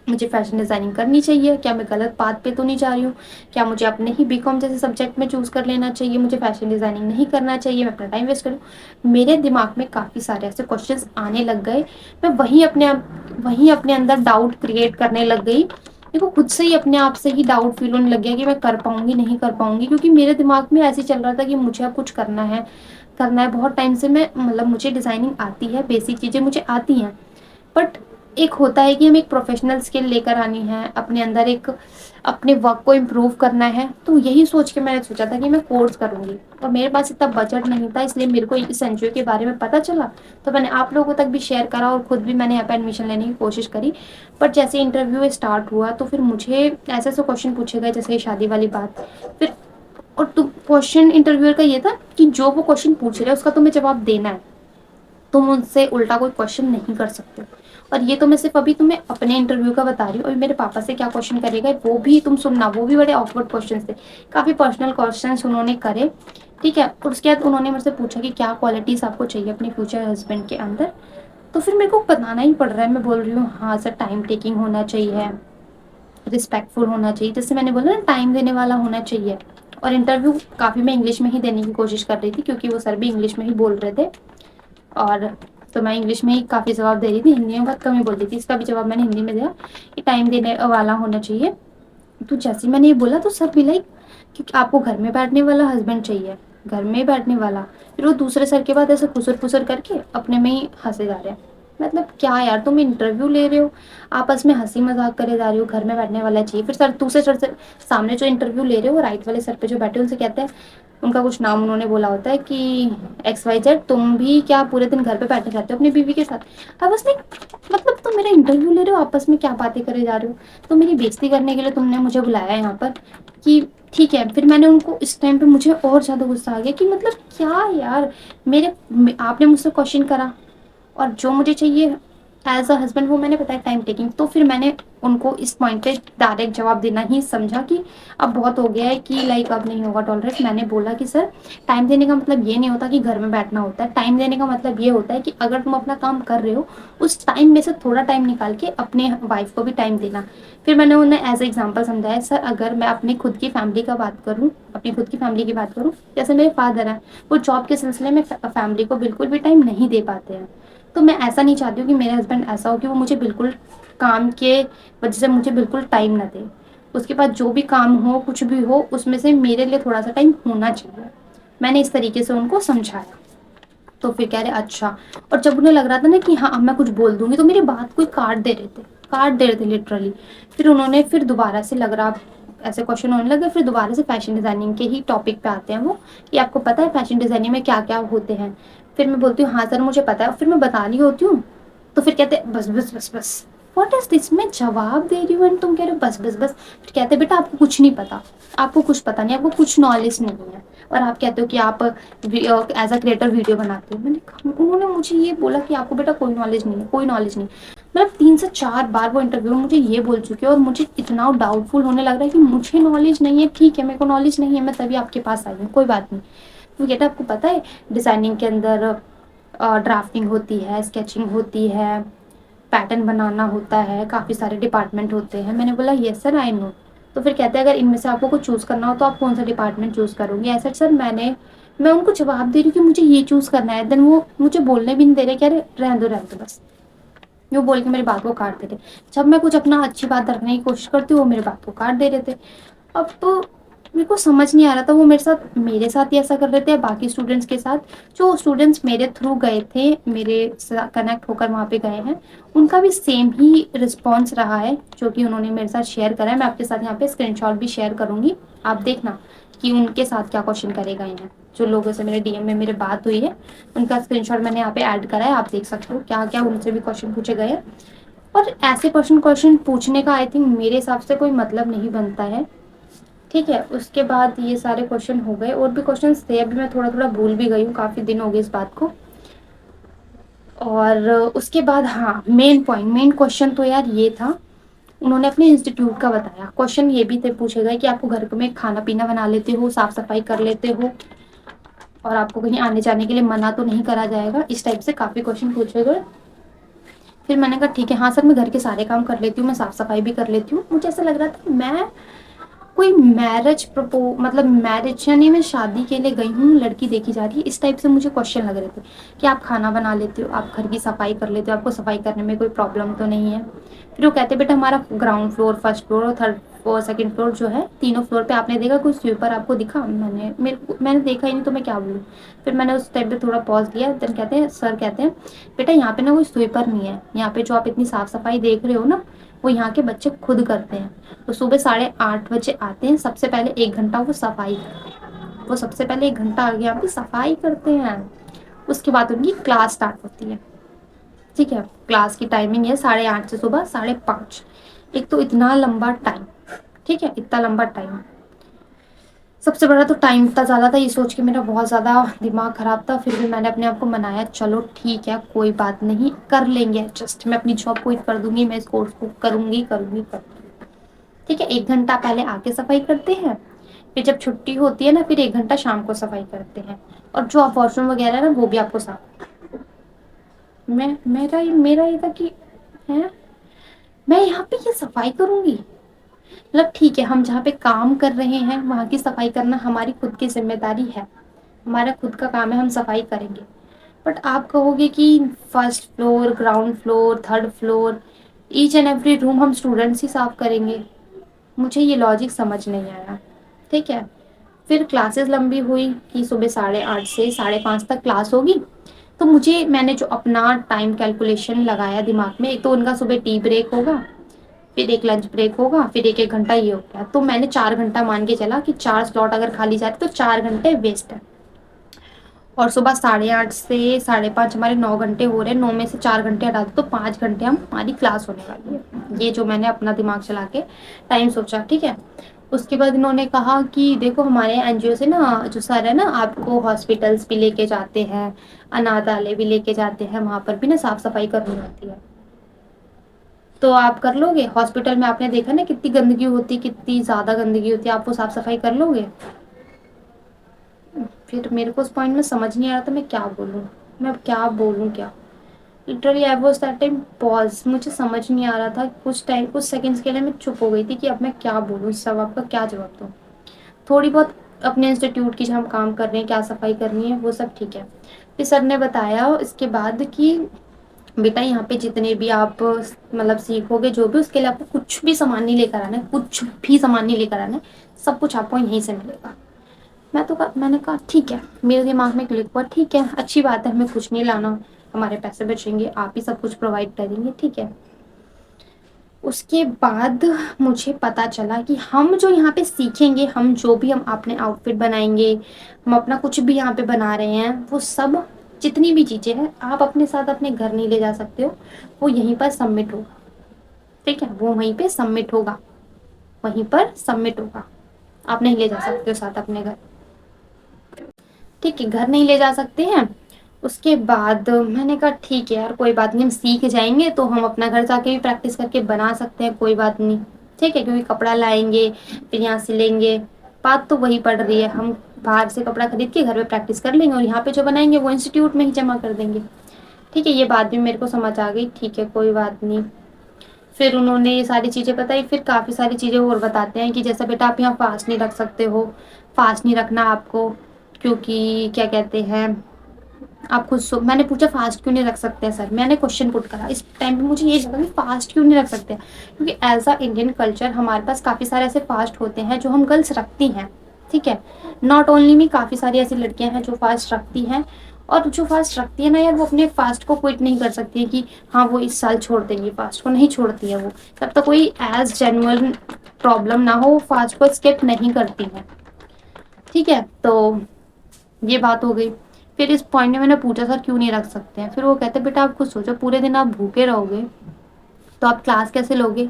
मुझे फैशन डिज़ाइनिंग करनी चाहिए, क्या मैं गलत पाथ पे तो नहीं जा रही हूँ, क्या मुझे अपने ही बीकॉम जैसे सब्जेक्ट में चूज़ कर लेना चाहिए, मुझे फैशन डिज़ाइनिंग नहीं करना चाहिए, मैं अपना टाइम वेस्ट करूँ। मेरे दिमाग में काफ़ी सारे ऐसे क्वेश्चंस आने लग गए। मैं वहीं अपने अंदर डाउट क्रिएट करने लग गई। देखो, खुद से ही अपने आप से ही डाउट फील होने लग गया कि मैं कर पाऊंगी नहीं कर पाऊंगी, क्योंकि मेरे दिमाग में ऐसे ही चल रहा था कि मुझे अब कुछ करना है। बहुत टाइम से मैं मतलब मुझे डिज़ाइनिंग आती है, बेसिक चीज़ें मुझे आती हैं, बट एक होता है कि हमें एक प्रोफेशनल स्किल लेकर आनी है, अपने अंदर एक अपने वर्क को इम्प्रूव करना है। तो यही सोच के मैंने सोचा था कि मैं कोर्स करूँगी, और मेरे पास इतना बजट नहीं था, इसलिए मेरे को इस एनजीओ के बारे में पता चला, तो मैंने आप लोगों तक भी शेयर करा और खुद भी मैंने यहाँ पर एडमिशन लेने की कोशिश करी। बट जैसे इंटरव्यू स्टार्ट हुआ तो फिर मुझे ऐसे ऐसे क्वेश्चन पूछे गए, जैसे शादी वाली बात। फिर और तो क्वेश्चन इंटरव्यूअर का ये था कि जो वो क्वेश्चन पूछ रहे हैं उसका तुम्हें जवाब देना है, तुम उनसे उल्टा कोई क्वेश्चन नहीं कर सकते। और ये तो मैं सिर्फ अभी तुम्हें अपने इंटरव्यू का बता रही हूँ, और मेरे पापा से क्या क्वेश्चन करेगा वो भी तुम सुनना, वो भी बड़े ऑकवर्ड क्वेश्चन थे, काफ़ी पर्सनल क्वेश्चन उन्होंने करे। ठीक है, और उसके बाद उन्होंने मुझसे पूछा कि क्या क्वालिटीज़ आपको चाहिए अपने फ्यूचर हस्बैंड के अंदर। तो फिर मेरे को बताना ही पड़ रहा है, मैं बोल रही हूँ हाँ सर, टाइम टेकिंग होना चाहिए, रिस्पेक्टफुल होना चाहिए, जैसे मैंने बोला ना, टाइम देने वाला होना चाहिए। और इंटरव्यू काफ़ी मैं इंग्लिश में ही देने की कोशिश कर रही थी, क्योंकि वो सर भी इंग्लिश में ही बोल रहे थे। और तो मैं इंग्लिश में ही काफ़ी जवाब दे रही थी, हिंदी में बहुत कम ही बोल रही थी। इसका भी जवाब मैंने हिंदी में दिया कि टाइम देने वाला होना चाहिए। तो जैसे ही मैंने ये बोला तो सर भी लाइक, क्योंकि आपको घर में बैठने वाला हस्बैंड चाहिए, घर में बैठने वाला। फिर वो दूसरे सर के बाद ऐसे खुसर फुसर करके अपने में ही हंसे जा रहे हैं। मतलब क्या यार, तुम इंटरव्यू ले रहे हो, आपस में हंसी मजाक करे जा रहे हो, घर में बैठने वाला चाहिए। फिर सर दूसरे सर से सामने जो इंटरव्यू ले रहे हो, राइट वाले सर पे जो बैठे उनसे कहते हैं, उनका कुछ नाम उन्होंने बोला होता है कि XYZ, तुम भी क्या पूरे दिन घर पे बैठे रहते हो अपनी बीवी के साथ। अब उसने मतलब तुम मेरा इंटरव्यू ले रहे हो, आपस में क्या बातें करे जा रहे हो। तो मेरी बेइज्जती करने के लिए तुमने मुझे बुलाया यहाँ पर कि ठीक है। फिर मैंने उनको इस टाइम पे मुझे और ज़्यादा गुस्सा आ गया कि मतलब क्या यार, आपने मुझसे क्वेश्चन करा और जो मुझे चाहिए एज अ हस्बैंड वो मैंने बताया टाइम टेकिंग। तो फिर मैंने उनको इस पॉइंट पे डायरेक्ट जवाब देना ही समझा कि अब बहुत हो गया है, कि लाइक अब नहीं होगा टॉलरेट। मैंने बोला कि सर, टाइम देने का मतलब ये नहीं होता कि घर में बैठना होता है। टाइम देने का मतलब ये होता है कि अगर तुम अपना काम कर रहे हो, उस टाइम में से थोड़ा टाइम निकाल के अपने वाइफ को भी टाइम देना। फिर मैंने उन्हें एज एग्जाम्पल समझाया, सर अगर मैं अपनी खुद की फैमिली का बात करूँ, अपनी खुद की फैमिली की बात करूँ, जैसे मेरे फादर हैं, वो जॉब के सिलसिले में फैमिली को बिल्कुल भी टाइम नहीं दे पाते हैं। तो मैं ऐसा नहीं चाहती हूँ कि मेरे हस्बैंड ऐसा हो कि वो मुझे बिल्कुल काम के वजह से मुझे बिल्कुल टाइम ना दे। उसके बाद जो भी काम हो, कुछ भी हो, उसमें से मेरे लिए थोड़ा सा टाइम होना चाहिए। मैंने इस तरीके से उनको समझाया। तो फिर कह रहे अच्छा। और जब उन्हें लग रहा था ना कि हाँ अब मैं कुछ बोल दूंगी, तो मेरी बात कोई काट दे रहे थे लिटरली। फिर उन्होंने फिर दोबारा से लग रहा ऐसे क्वेश्चन होने लगे, फिर दोबारा से फैशन डिजाइनिंग के ही टॉपिक पे आते हैं वो, कि आपको पता है फैशन डिजाइनिंग में क्या क्या होते हैं। फिर मैं बोलती हूँ हाँ सर मुझे पता है, फिर मैं बता रही होती हूँ। तो फिर कहते बस बस बस बस, व्हाट इज दिस, मैं जवाब दे रही हूँ एंड तुम कह रहे हो बस बस बस। फिर कहते बेटा आपको कुछ नहीं पता, आपको कुछ पता नहीं, आपको कुछ नॉलेज नहीं है, और आप कहते हो कि आप एज अ क्रिएटर वीडियो बनाते हो। उन्होंने मुझे ये बोला कि आपको बेटा कोई नॉलेज नहीं है, कोई नॉलेज नहीं। मतलब 3 से 4 बार वो इंटरव्यू में मुझे ये बोल चुके हैं, और मुझे इतना डाउटफुल होने लग रहा है कि मुझे नॉलेज नहीं है। ठीक है, मेरे को नॉलेज नहीं है, मैं तभी आपके पास आई हूँ, कोई बात नहीं। तो बेटा आपको पता है डिज़ाइनिंग के अंदर ड्राफ्टिंग होती है, स्केचिंग होती है, पैटर्न बनाना होता है, काफ़ी सारे डिपार्टमेंट होते हैं। मैंने बोला यस सर आई नो। तो फिर कहते हैं अगर इनमें से आपको कुछ चूज़ करना हो तो आप कौन सा डिपार्टमेंट चूज़ करोगे। ऐसा सर मैं उनको जवाब दे रही हूँ कि मुझे ये चूज़ करना है, देन वो मुझे बोलने भी नहीं दे रहे, कह रहे रहने दो बस। वो बोल के मेरी बात को काट दे रहे। जब मैं कुछ अपना अच्छी बात रखने की कोशिश करती हूँ वो मेरी बात को काट दे रहे थे। अब तो मेरे को समझ नहीं आ रहा था वो मेरे साथ ही ऐसा कर रहे थे या बाकी स्टूडेंट्स के साथ। जो स्टूडेंट्स मेरे थ्रू गए थे, मेरे कनेक्ट होकर वहाँ पे गए हैं, उनका भी सेम ही रिस्पॉन्स रहा है जो कि उन्होंने मेरे साथ शेयर करा है। मैं आपके साथ यहाँ पे स्क्रीनशॉट भी शेयर करूँगी, आप देखना कि उनके साथ क्या क्वेश्चन करे गए हैं। जो लोगों से मेरे DM में मेरे बात हुई है उनका स्क्रीनशॉट मैंने यहाँ पे ऐड करा है, आप देख सकते हो क्या क्या उनसे भी क्वेश्चन पूछे गए हैं। और ऐसे क्वेश्चन पूछने का आई थिंक मेरे हिसाब से कोई मतलब नहीं बनता है। ठीक है, उसके बाद ये सारे क्वेश्चन हो गए, और भी क्वेश्चंस थे, अभी मैं थोड़ा थोड़ा भूल भी गई हूँ, काफ़ी दिन हो गए इस बात को। और उसके बाद हाँ, मेन क्वेश्चन तो यार ये था, उन्होंने अपने इंस्टीट्यूट का बताया। क्वेश्चन ये भी थे पूछे गए कि आपको घर में खाना पीना बना लेते हो, साफ सफाई कर लेते हो, और आपको कहीं आने जाने के लिए मना तो नहीं करा जाएगा। इस टाइप से काफ़ी क्वेश्चन पूछे गए। फिर मैंने कहा ठीक है, हाँ सर मैं घर के सारे काम कर लेती हूँ, मैं साफ सफाई भी कर लेती हूँ। मुझे ऐसा लग रहा था मैं कोई मैरिज मतलब मैरिज यानी मैं शादी के लिए गई हूँ, लड़की देखी जा रही है, इस टाइप से मुझे क्वेश्चन लग रहे थे कि आप खाना बना लेते हो, आप घर की सफाई कर लेते हो, आपको सफाई करने में कोई प्रॉब्लम तो नहीं है। फिर वो कहते बेटा हमारा ग्राउंड फ्लोर, फर्स्ट फ्लोर और थर्ड और सेकंड फ्लोर जो है, तीनों फ्लोर पे आपने देखा कोई स्वीपर आपको दिखा? मैंने देखा ही नहीं, तो मैं क्या बोलूँ। फिर मैंने उस टाइम पे थोड़ा पॉज लिया, देन कहते हैं सर कहते हैं बेटा यहाँ पे ना कोई स्वीपर नहीं है, यहाँ पे जो आप इतनी साफ सफाई देख रहे हो ना, वो यहाँ के बच्चे खुद करते हैं। तो सुबह 8:30 बजे आते हैं, सबसे पहले 1 घंटा वो सफाई करते हैं, वो सबसे पहले 1 घंटा आगे यहाँ पे सफाई करते हैं। उसके बाद उनकी क्लास स्टार्ट होती है। ठीक है, क्लास की टाइमिंग है 8:30 से सुबह 5:30। एक तो इतना लंबा टाइम, ठीक है, इतना लंबा टाइम। सबसे बड़ा तो टाइम इतना ज़्यादा था, ये सोच के मेरा बहुत ज़्यादा दिमाग खराब था। फिर भी मैंने अपने आप को मनाया, चलो ठीक है कोई बात नहीं, कर लेंगे एडजस्ट, मैं अपनी जॉब क्विट कर दूंगी, मैं इस कोर्स को करूंगी करूंगी करूंगी। ठीक है, 1 घंटा पहले आके सफाई करते हैं, फिर जब छुट्टी होती है ना, फिर 1 घंटा शाम को सफाई करते हैं, और जो आप वॉशरूम वगैरह है ना वो भी आपको साफ। मेरा ये था कि है मैं यहाँ पे ये सफाई करूंगी? मतलब ठीक है, हम जहाँ पे काम कर रहे हैं वहाँ की सफाई करना हमारी खुद की जिम्मेदारी है, हमारा खुद का काम है, हम सफाई करेंगे। बट आप कहोगे कि first floor, ground floor, third floor, each and every room हम स्टूडेंट्स ही साफ करेंगे? मुझे ये लॉजिक समझ नहीं आया। ठीक है, फिर क्लासेस लंबी हुई कि सुबह 8:30 से 5:30 तक क्लास होगी। तो मैंने जो अपना टाइम कैलकुलेशन लगाया दिमाग में, एक तो उनका सुबह टी ब्रेक होगा, फिर एक लंच ब्रेक होगा, फिर एक 1 घंटा ये हो गया, तो मैंने 4 घंटा मान के चला कि 4 स्लॉट अगर खाली जा रहे तो 4 घंटे वेस्ट है। और सुबह 8:30 से 5:30 हमारे 9 घंटे हो रहे हैं, 9 में से 4 घंटे हटा दो तो 5 घंटे हमारी क्लास होने वाली है। ये जो मैंने अपना दिमाग चला के टाइम सोचा। ठीक है, उसके बाद इन्होंने कहा कि देखो हमारे एनजीओ से ना जो सर है ना, आपको हॉस्पिटल्स भी लेके जाते हैं, अनाथालय भी लेके जाते हैं, वहां पर भी ना साफ सफाई करनी होती है, तो आप कर लोगे? हॉस्पिटल में आपने देखा ना कितनी गंदगी होती है, कितनी ज्यादा गंदगी होती है, आप वो साफ सफाई कर लोगे? फिर मेरे को उस पॉइंट में समझ नहीं आ रहा था मैं क्या बोलूँ, मैं क्या बोलूँ क्या। Literally I was that time pause, मुझे समझ नहीं आ रहा था, कुछ टाइम कुछ सेकंड्स के लिए मैं चुप हो गई थी कि अब मैं क्या बोलूँ, इस सवाल का क्या जवाब दूँ। थोड़ी बहुत अपने इंस्टीट्यूट की जहाँ हम काम कर रहे हैं, क्या सफाई करनी है, वो सब ठीक है। फिर सर ने बताया इसके बाद कि बेटा यहाँ पे जितने भी आप मतलब सीखोगे जो भी, उसके लिए आपको कुछ भी सामान नहीं लेकर आना है, कुछ भी सामान नहीं लेकर आना है, सब कुछ आपको यहीं से मिलेगा। मैंने कहा ठीक है, मेरे दिमाग में क्लिक हुआ, ठीक है अच्छी बात है, हमें कुछ नहीं लाना, हमारे पैसे बचेंगे, आप ही सब कुछ प्रोवाइड करेंगे, ठीक है। उसके बाद मुझे पता चला कि हम जो यहाँ पे सीखेंगे, हम जो भी हम अपने आउटफिट बनाएंगे, हम अपना कुछ भी यहाँ पे बना रहे हैं, वो सब जितनी भी चीज़ें हैं आप अपने साथ अपने घर नहीं ले जा सकते हो, वो यहीं पर सबमिट होगा। ठीक है, वो वहीं पे सबमिट होगा, वहीं पर सबमिट होगा, आप नहीं ले जा सकते हो साथ अपने घर। ठीक है, घर नहीं ले जा सकते हैं। उसके बाद मैंने कहा ठीक है यार कोई बात नहीं, हम सीख जाएंगे तो हम अपना घर जाके भी प्रैक्टिस करके बना सकते हैं, कोई बात नहीं। ठीक है, क्योंकि कपड़ा लाएंगे फिर यहाँ सिलेंगे, बात तो वही पड़ रही है, हम बाहर से कपड़ा खरीद के घर पे प्रैक्टिस कर लेंगे और यहाँ पे जो बनाएंगे वो इंस्टीट्यूट में ही जमा कर देंगे। ठीक है, ये बात भी मेरे को समझ आ गई, ठीक है कोई बात नहीं। फिर उन्होंने ये सारी चीज़ें बताई, फिर काफ़ी सारी चीज़ें और बताते हैं कि जैसा बेटा आप यहाँ फास्ट नहीं रख सकते हो, फास्ट नहीं रखना आपको, क्योंकि क्या कहते हैं आप खुद सो। मैंने पूछा फास्ट क्यों नहीं रख सकते हैं सर, मैंने क्वेश्चन पुट करा इस टाइम पे, मुझे ये लगा कि फास्ट क्यों नहीं रख सकते हैं, क्योंकि एज अ इंडियन कल्चर हमारे पास काफ़ी सारे ऐसे फास्ट होते हैं जो हम गर्ल्स रखती हैं। ठीक है, नॉट ओनली मी, काफ़ी सारी ऐसी लड़कियां हैं जो फास्ट रखती हैं, और जो फास्ट रखती है ना यार, वो अपने फास्ट को क्विट नहीं कर सकती है कि हाँ वो इस साल छोड़ देंगी, फास्ट को नहीं छोड़ती है वो, तब तक कोई एज जेन्युइन प्रॉब्लम ना हो, वो फास्ट को स्किप नहीं करती है। ठीक है, तो ये बात हो गई। फिर इस पॉइंट में मैंने पूछा सर क्यों नहीं रख सकते हैं, फिर वो कहते बेटा आप खुद सोचो, पूरे दिन आप भूखे रहोगे तो आप क्लास कैसे लोगे,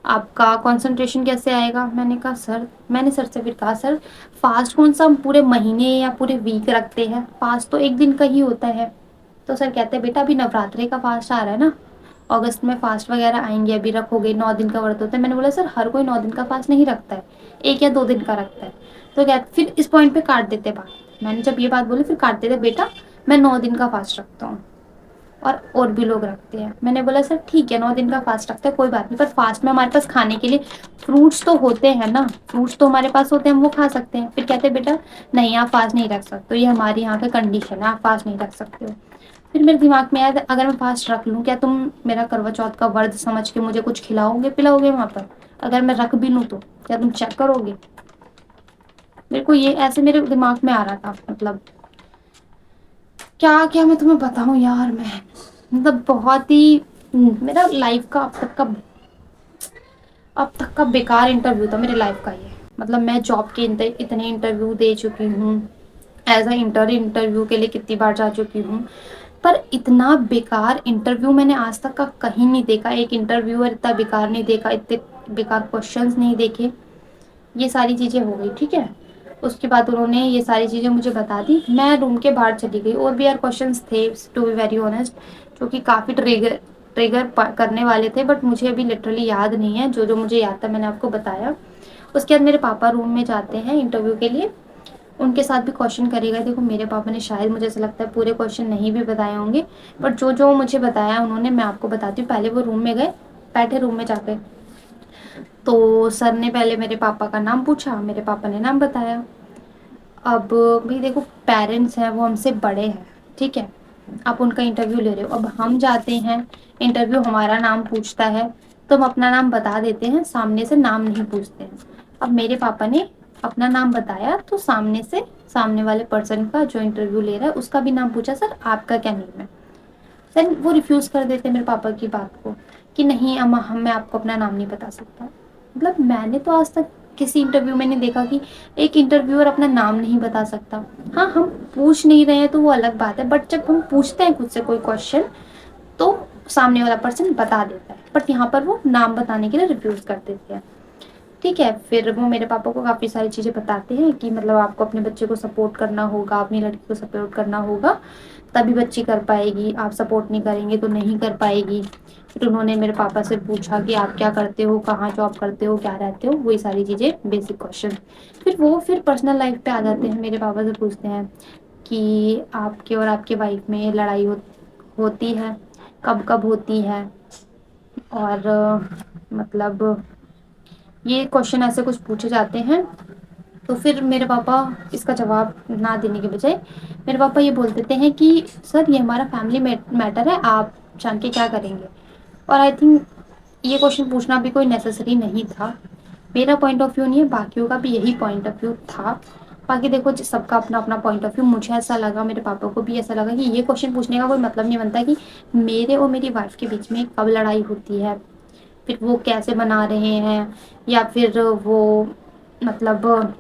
आपका कंसंट्रेशन कैसे आएगा? मैंने सर से फिर कहा सर फास्ट कौन सा हम पूरे महीने या पूरे वीक रखते हैं, फास्ट तो एक दिन का ही होता है। तो सर कहते बेटा अभी नवरात्रि का फास्ट आ रहा है ना, अगस्त में फास्ट वगैरह आएंगे, अभी रखोगे, 9 दिन का व्रत होता है। मैंने बोला सर हर कोई 9 दिन का फास्ट नहीं रखता है, 1 या 2 दिन का रखता है। तो क्या फिर इस पॉइंट पे काट देते बात, मैंने जब ये बात बोली फिर काट देते, बेटा मैं 9 दिन का फास्ट रखता हूँ। और भी लोग रखते हैं। मैंने बोला सर ठीक है 9 दिन का फास्ट रखते हैं कोई बात नहीं, पर फास्ट में हमारे पास खाने के लिए फ्रूट्स तो होते हैं ना, फ्रूट्स तो हमारे पास होते हैं, हम वो खा सकते हैं। फिर कहते बेटा नहीं आप फास्ट नहीं रख सकते, ये हमारी यहाँ का कंडीशन है, आप फास्ट नहीं रख सकते हो। फिर मेरे दिमाग में आया अगर मैं फास्ट रख लूँ क्या तुम मेरा करवा चौथ का व्रत समझ के मुझे कुछ खिलाओगे पिलाओगे वहां पर? अगर मैं रख भी लूँ तो क्या तुम चेक करोगे? मेरे को ये ऐसे मेरे दिमाग में आ रहा था, मतलब क्या क्या मैं तुम्हें बताऊं यार। मैं मतलब बहुत ही मेरा लाइफ का अब तक का बेकार इंटरव्यू था मेरे लाइफ का ये। मतलब मैं जॉब के इतने इंटरव्यू दे चुकी हूँ, एज अ इंटरव्यू के लिए कितनी बार जा चुकी हूँ, पर इतना बेकार इंटरव्यू मैंने आज तक का कहीं नहीं देखा। एक इंटरव्यूअर इतना बेकार नहीं देखा, इतने बेकार क्वेश्चंस नहीं देखे। ये सारी चीज़ें हो गई ठीक है। उसके बाद उन्होंने ये सारी चीज़ें मुझे बता दी, मैं रूम के बाहर चली गई। और भी यार क्वेश्चंस थे टू बी वेरी ऑनेस्ट, जो कि काफ़ी ट्रिगर करने वाले थे, बट मुझे अभी लिटरली याद नहीं है। जो जो मुझे याद था मैंने आपको बताया। उसके बाद मेरे पापा रूम में जाते हैं इंटरव्यू के लिए, उनके साथ भी क्वेश्चन करेगा। देखो मेरे पापा ने शायद मुझे ऐसा लगता है पूरे क्वेश्चन नहीं भी बताए होंगे, बट जो जो मुझे बताया उन्होंने मैं आपको बताती हूँ। पहले वो रूम में गए, बैठे रूम में जाके, तो सर ने पहले मेरे पापा का नाम पूछा, मेरे पापा ने नाम बताया। अब भाई देखो पेरेंट्स हैं वो हमसे बड़े हैं ठीक है, आप उनका इंटरव्यू ले रहे हो। अब हम जाते हैं इंटरव्यू हमारा नाम पूछता है तो हम अपना नाम बता देते हैं, सामने से नाम नहीं पूछते हैं। अब मेरे पापा ने अपना नाम बताया तो सामने से सामने वाले पर्सन का जो इंटरव्यू ले रहा है उसका भी नाम पूछा, सर आपका क्या नेम है? सर वो रिफ्यूज कर देते मेरे पापा की बात को कि नहीं अम्मा हम मैं आपको अपना नाम नहीं बता सकता। मतलब मैंने तो आज तक किसी इंटरव्यू में नहीं देखा कि एक इंटरव्यूअर अपना नाम नहीं बता सकता। हाँ हम पूछ नहीं रहे हैं तो वो अलग बात है, बट जब हम पूछते हैं खुद से कोई क्वेश्चन तो सामने वाला पर्सन बता देता है, बट यहाँ पर वो नाम बताने के लिए रिफ्यूज कर देते हैं। ठीक है, फिर वो मेरे पापा को काफ़ी सारी चीज़ें बताते हैं कि मतलब आपको अपने बच्चे को सपोर्ट करना होगा, अपनी लड़की को सपोर्ट करना होगा, तभी बच्ची कर पाएगी, आप सपोर्ट नहीं करेंगे तो नहीं कर पाएगी। फिर उन्होंने मेरे पापा से पूछा कि आप क्या करते हो, कहाँ जॉब करते हो, क्या रहते हो, वही सारी चीज़ें बेसिक क्वेश्चन। फिर पर्सनल लाइफ पे आ जाते हैं, मेरे पापा से पूछते हैं कि आपके और आपके वाइफ में लड़ाई होती है, कब कब होती है, और मतलब ये क्वेश्चन ऐसे कुछ पूछे जाते हैं। तो फिर मेरे पापा इसका जवाब ना देने के बजाय मेरे पापा ये बोल देते हैं कि सर ये हमारा फैमिली मैटर है, आप जान के क्या करेंगे। और आई थिंक ये क्वेश्चन पूछना भी कोई नेसेसरी नहीं था। मेरा पॉइंट ऑफ व्यू नहीं है, बाकियों का भी यही पॉइंट ऑफ व्यू था। बाकी देखो सबका अपना अपना पॉइंट ऑफ व्यू। मुझे ऐसा लगा, मेरे पापा को भी ऐसा लगा कि ये क्वेश्चन पूछने का कोई मतलब नहीं बनता कि मेरे और मेरी वाइफ के बीच में कब लड़ाई होती है, फिर वो कैसे बना रहे हैं, या फिर वो मतलब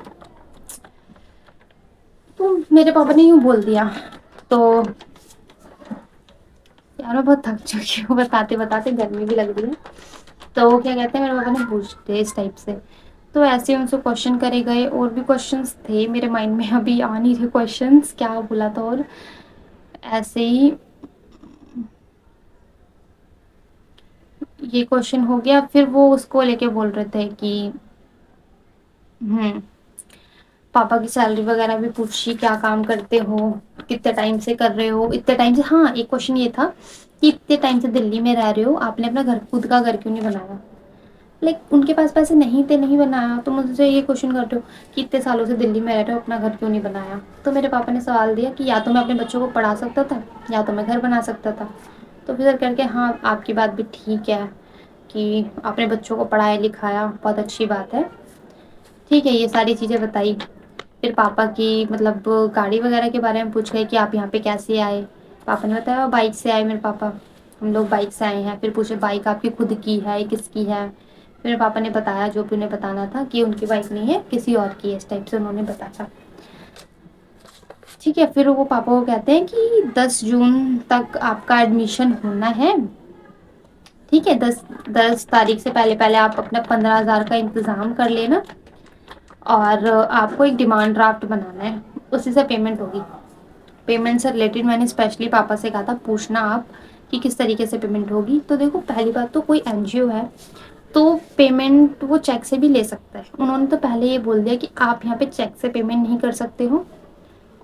तो मेरे पापा ने यूँ बोल दिया। तो यार मैं बहुत थक चुकी हूँ बताते बताते, गर्मी भी लग रही है। तो क्या कहते हैं मेरे पापा ने पूछते इस टाइप से, तो ऐसे उनसे क्वेश्चन करे गए। और भी क्वेश्चंस थे मेरे माइंड में, अभी आ नहीं रहे क्वेश्चंस क्या बोला था। और ऐसे ही ये क्वेश्चन हो गया। फिर वो उसको लेके बोल रहे थे कि पापा की सैलरी वगैरह भी पूछी, क्या काम करते हो, कितने टाइम से कर रहे हो, इतने टाइम से। हाँ एक क्वेश्चन ये था कि इतने टाइम से दिल्ली में रह रहे हो, आपने अपना घर खुद का घर क्यों नहीं बनाया? लाइक उनके पास पैसे नहीं थे, नहीं बनाया, तो मुझसे ये क्वेश्चन करते हो कि इतने सालों से दिल्ली में रह रहे हो अपना घर क्यों नहीं बनाया? तो मेरे पापा ने सवाल दिया कि या तो मैं अपने बच्चों को पढ़ा सकता था या तो मैं घर बना सकता था। तो फिर करके हाँ आपकी बात भी ठीक है कि अपने बच्चों को पढ़ाया लिखाया, बहुत अच्छी बात है। ठीक है, ये सारी चीज़ें बताई। फिर पापा की मतलब गाड़ी वगैरह के बारे में पूछ गए कि आप यहाँ पे कैसे आए? पापा ने बताया बाइक से आए मेरे पापा, हम लोग बाइक से आए हैं। फिर पूछे बाइक आपकी खुद की है किसकी है? फिर मेरे पापा ने बताया जो भी उन्हें बताना था कि उनकी बाइक नहीं है किसी और की है, इस टाइप से उन्होंने बताया। ठीक है, फिर वो पापा को कहते हैं कि 10 जून तक आपका एडमिशन होना है। ठीक है, 10 तारीख से पहले पहले आप अपना 15,000 का इंतज़ाम कर लेना, और आपको एक डिमांड ड्राफ्ट बनाना है, उसी से पेमेंट होगी। पेमेंट से रिलेटेड मैंने स्पेशली पापा से कहा था पूछना आप कि किस तरीके से पेमेंट होगी। तो देखो पहली बात तो कोई एनजीओ है तो पेमेंट वो चेक से भी ले सकता है। उन्होंने तो पहले ये बोल दिया कि आप यहाँ पे चेक से पेमेंट नहीं कर सकते हो,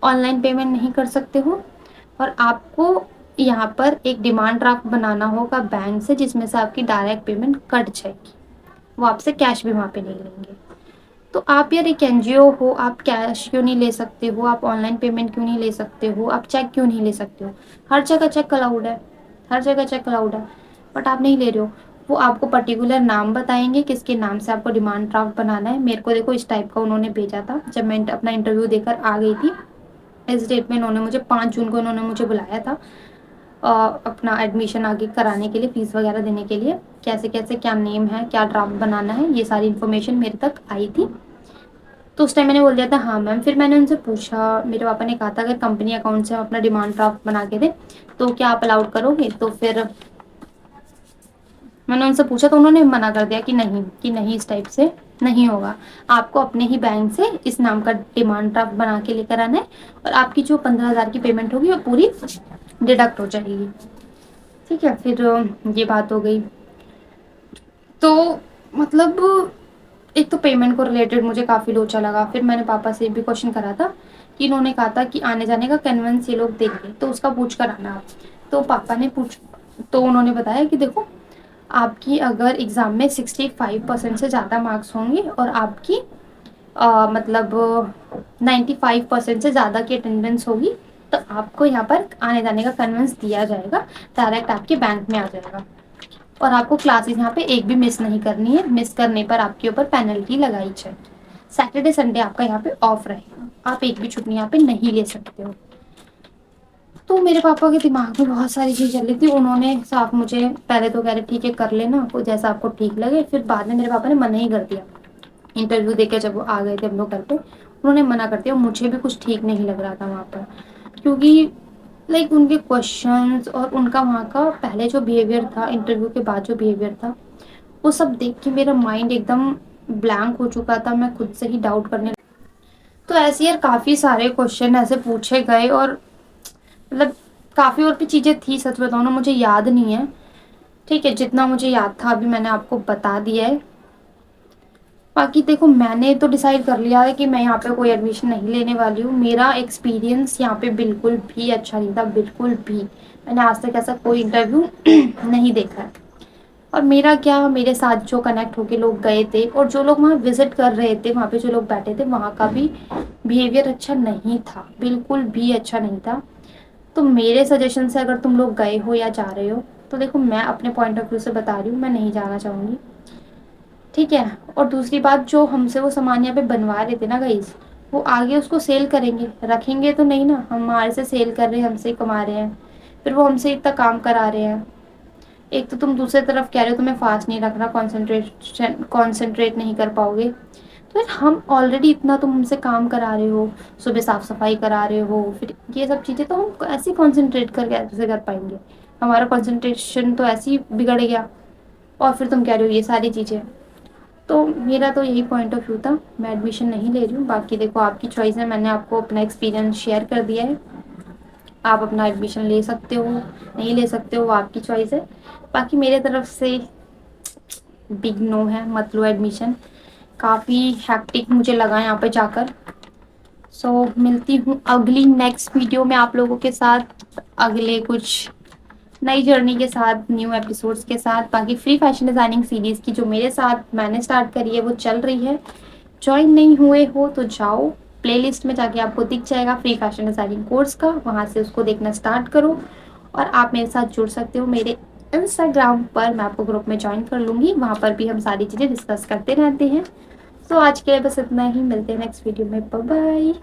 ऑनलाइन पेमेंट नहीं कर सकते हो, और आपको यहाँ पर एक डिमांड ड्राफ्ट बनाना होगा बैंक से, जिसमें से आपकी डायरेक्ट पेमेंट कट जाएगी, वो आपसे कैश भी वहाँ पे नहीं लेंगे। तो आप यार एक एनजीओ हो, आप कैश क्यों नहीं ले सकते हो, आप ऑनलाइन पेमेंट क्यों नहीं ले सकते हो, आप चेक क्यों नहीं ले सकते हो? हर जगह चेक अलाउड है, हर जगह चेक अलाउड है, बट आप नहीं ले रहे हो। वो आपको पर्टिकुलर नाम बताएंगे किसके नाम से आपको डिमांड ड्राफ्ट बनाना है। मेरे को देखो इस टाइप का उन्होंने भेजा था जब मैं अपना इंटरव्यू देकर आ गई थी। इस डेट में उन्होंने मुझे 5 जून को उन्होंने मुझे बुलाया था अपना एडमिशन आगे कराने के लिए, फीस वगैरह देने के लिए। कैसे कैसे क्या नेम है, क्या ड्राफ्ट बनाना है, ये सारी इन्फॉर्मेशन मेरे तक आई थी। तो उस टाइम मैंने बोल दिया था हाँ मैम। फिर मैंने उनसे पूछा, मेरे पापा ने कहा था अगर कंपनी अकाउंट से हम अपना डिमांड ड्राफ्ट बना के दें तो क्या आप अलाउड करोगे? तो फिर मैंने उनसे पूछा तो उन्होंने मना कर दिया कि नहीं इस टाइप से नहीं होगा, आपको अपने ही बैंक से इस नाम का डिमांड ड्राफ्ट बना के लेकर आना है और आपकी जो 15,000 की पेमेंट होगी वो पूरी डिडक्ट हो जाएगी। ठीक है, फिर ये बात हो गई। तो मतलब एक तो पेमेंट को रिलेटेड मुझे काफ़ी लोचा लगा। फिर मैंने पापा से भी क्वेश्चन करा था कि इन्होंने कहा था कि आने जाने का कन्वेंस ये लोग देंगे तो उसका पूछ कर आना आप। तो पापा ने तो उन्होंने बताया कि देखो आपकी अगर एग्ज़ाम में 65% से ज़्यादा मार्क्स होंगे और आपकी मतलब 95% से ज़्यादा की अटेंडेंस होगी तो आपको यहाँ पर आने जाने का कन्वेंस दिया जाएगा, डायरेक्ट आपके बैंक में आ जाएगा। और आपको क्लासेस यहाँ पे एक भी मिस नहीं करनी है, मिस करने पर आपके ऊपर पेनल्टी लगाई जाएगी। सैटरडे संडे आपका यहाँ पे ऑफ रहेगा, आप एक भी छुट्टी यहाँ पे नहीं ले सकते हो। तो मेरे पापा के दिमाग में बहुत सारी चीज़ चल रही थी। उन्होंने साफ मुझे पहले तो कह रहे ठीक है कर लेना को जैसा आपको ठीक लगे, फिर बाद में मेरे पापा ने मना ही कर दिया। इंटरव्यू देकर जब वो आ गए थे हम लोग घर पे, उन्होंने मना कर दिया। मुझे भी कुछ ठीक नहीं लग रहा था वहाँ पर, क्योंकि लाइक उनके क्वेश्चंस और उनका वहाँ का पहले जो बिहेवियर था, इंटरव्यू के बाद जो बिहेवियर था, वो सब देख के मेरा माइंड एकदम ब्लैंक हो चुका था। मैं खुद से ही डाउट करने। तो ऐसे यार काफ़ी सारे क्वेश्चन ऐसे पूछे गए और मतलब काफ़ी और भी चीज़ें थी, सच बताऊँ ना मुझे याद नहीं है। ठीक है, जितना मुझे याद था अभी मैंने आपको बता दिया है। बाकी देखो मैंने तो डिसाइड कर लिया है कि मैं यहाँ पे कोई एडमिशन नहीं लेने वाली हूँ। मेरा एक्सपीरियंस यहाँ पे बिल्कुल भी अच्छा नहीं था, बिल्कुल भी। मैंने आज तक ऐसा कोई इंटरव्यू नहीं देखा है। और मेरा क्या, मेरे साथ जो कनेक्ट होके लोग गए थे और जो लोग वहाँ विजिट कर रहे थे, वहाँ पे जो लोग बैठे थे, वहाँ का भी बिहेवियर अच्छा नहीं था, बिल्कुल भी अच्छा नहीं था। तो मेरे सजेशन से अगर तुम लोग गए हो या जा रहे हो तो देखो मैं अपने पॉइंट ऑफ व्यू से बता रही हूँ, मैं नहीं जाना चाहूँगी। ठीक है, और दूसरी बात, जो हमसे वो सामान यहाँ पे बनवा रहे थे ना गाइस, वो आगे उसको सेल करेंगे, रखेंगे तो नहीं ना। हमारे से सेल कर रहे हैं, हमसे कमा रहे हैं, फिर वो हमसे इतना काम करा रहे हैं। एक तो तुम दूसरी तरफ कह रहे हो तुम्हें फास्ट नहीं रखना, कॉन्सेंट्रेट नहीं कर पाओगे। तो यार हम ऑलरेडी इतना तुम हमसे काम करा रहे हो, सुबह साफ सफाई करा रहे हो, फिर ये सब चीज़ें, तो हम ऐसे कॉन्सेंट्रेट कर कैसे कर पाएंगे? हमारा कॉन्सेंट्रेशन तो ऐसे ही बिगड़ गया। और फिर तुम कह रहे हो ये सारी चीज़ें। तो मेरा तो यही पॉइंट ऑफ व्यू था, मैं एडमिशन नहीं ले रही हूँ। बाकी देखो आपकी चॉइस है, मैंने आपको अपना एक्सपीरियंस शेयर कर दिया है। आप अपना एडमिशन ले सकते हो, नहीं ले सकते हो, वो आपकी चॉइस है। बाकी मेरे तरफ से बिग नो है, मत लो एडमिशन। काफ़ी हैक्टिक मुझे लगा यहाँ पे जाकर। सो मिलती हूँ अगली नेक्स्ट वीडियो में आप लोगों के साथ, अगले कुछ नई जर्नी के साथ, न्यू एपिसोड्स के साथ। बाकी फ्री फैशन डिज़ाइनिंग सीरीज़ की जो मेरे साथ मैंने स्टार्ट करी है वो चल रही है। ज्वाइन नहीं हुए हो तो जाओ, प्लेलिस्ट में जाके आपको दिख जाएगा फ्री फैशन डिज़ाइनिंग कोर्स का, वहाँ से उसको देखना स्टार्ट करो। और आप मेरे साथ जुड़ सकते हो मेरे इंस्टाग्राम पर, मैं आपको ग्रुप में ज्वाइन कर लूँगी, वहाँ पर भी हम सारी चीज़ें डिस्कस करते रहते हैं। तो आज के लिए बस इतना ही, मिलते हैं नेक्स्ट वीडियो में, बाय बाय।